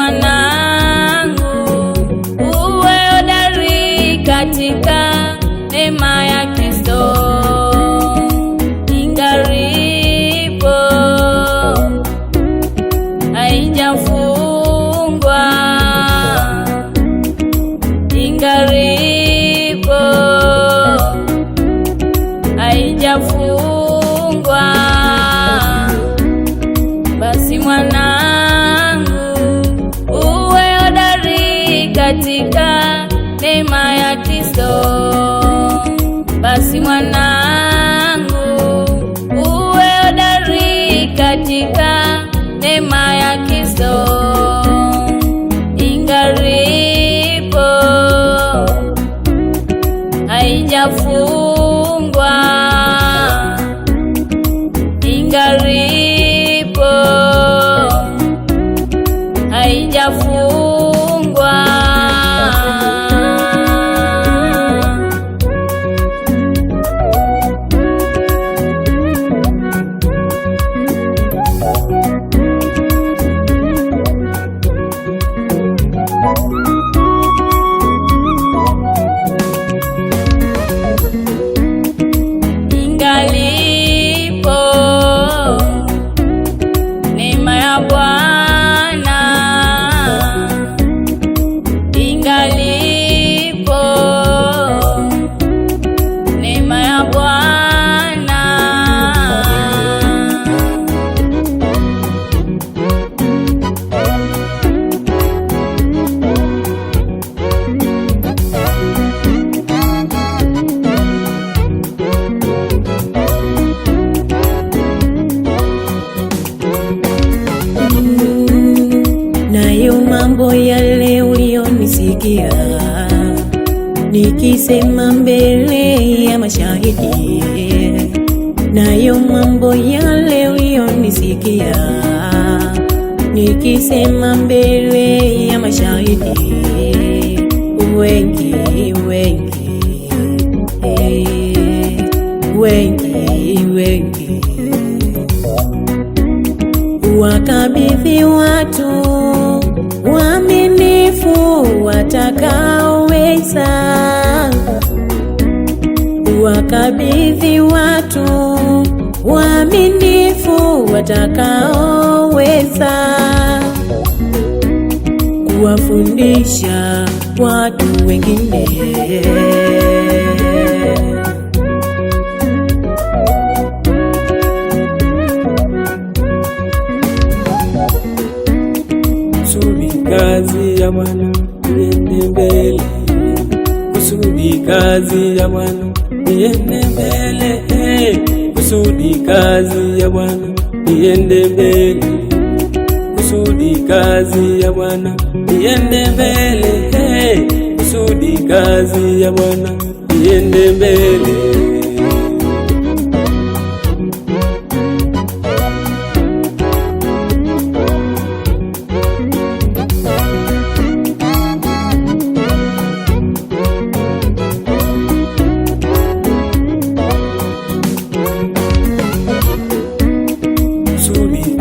mwanangu, uwe hodari katika neema ya Kristo. Ingaripo haijafungwa, ingaripo haijafungwa, basi mwanangu, uwe hodari katika neema ya Kristo. Basi mwanangu, uwe hodari katika neema ya Kristo. Ingaripo haijafungwa, ingaripo haijafungwa, ingalipo neema ya Bwana, ingalipo neema ya Bwana, nayo mambo yale uliyonisikia nikisema mbele ya mashahidi, nayo mambo yale uliyonisikia nikisema mbele ya mashahidi, wengi wengi wengi wengi wakabidhi watu waaminifu watakaoweza, wakabidhi watu waaminifu watakaoweza kuwafundisha watu wengine. Kazi ya Bwana iende mbele, kusudi kazi ya Bwana iende mbele, kusudi kazi ya Bwana iende mbele, kusudi kazi ya Bwana iende mbele, kusudi kazi ya Bwana iende mbele.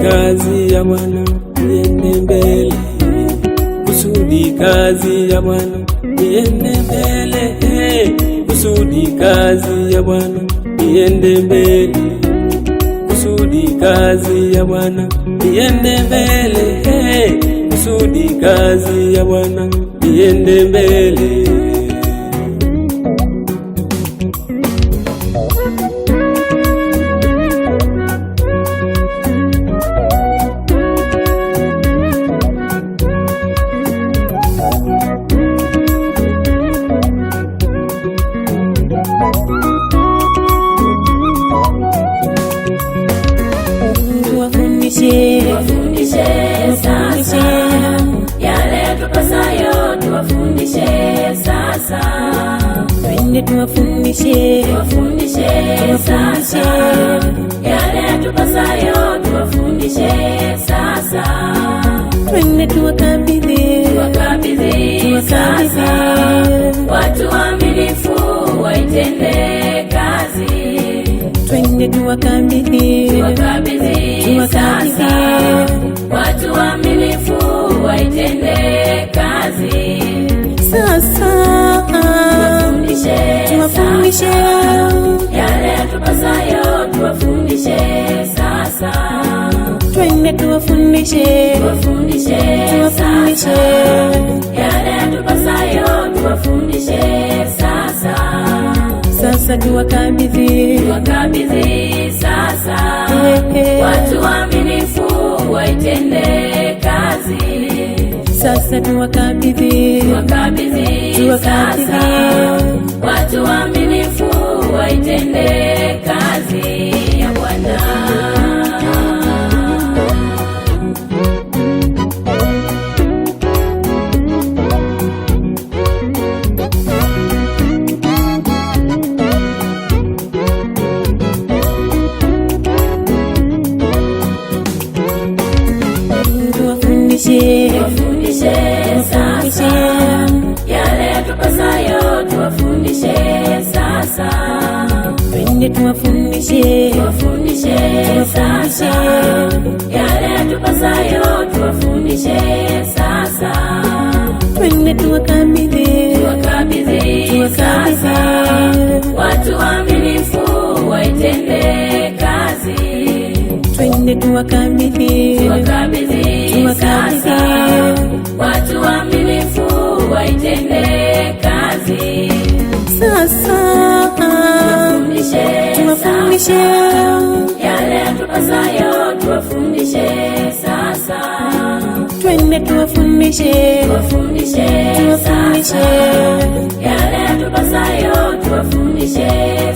Kazi ya Bwana iende mbele, kusudi kazi ya Bwana iende mbele, kusudi kazi ya Bwana iende mbele, kusudi kazi ya Bwana iende mbele, kusudi kazi ya Bwana iende mbele. Tuwafundishe sasa yale tupasayo, tuwafundishe sasa. Twende tuwafundishe sasa yale tupasayo, tuwafundishe sasa. Twende tuwakabidhi sasa watu waaminifu waitende kazi. Twende tuwakabidhi sasa watu waaminifu waitende tuwafundishe yale yatupasayo tuwafundishe sasa. twende tuwafundishe Tuwafundishe sasa yale yatupasayo tuwafundishe sasa. sasa tuwakabidhi sasa watu waaminifu waitende kazi. sasa tuwakabidhi sasa watu waaminifu waitende kazi ya Bwana. Tuwafundishe sasa yale yatupasayo tuwafundishe sasa. twende tuwafundishe sasa yale yatupasayo tuwafundishe sasa. twende tuwakabidhi sasa watu waaminifu waitende kazi. twende tuwakabidhi sasa watu waaminifu waitende kazi. sasa tuwafundishe yale yatupasayo tuwafundishe sasa. twende tuwafundishe sasa yale yatupasayo tuwafundishe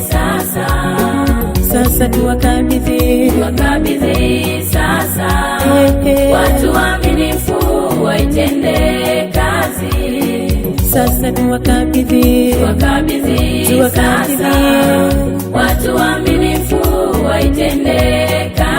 sasa. sasa tuwakabidhi sasa watu waaminifu waitende kazi. sasa tuwakabidhi sasa watu waaminifu waitende kazi.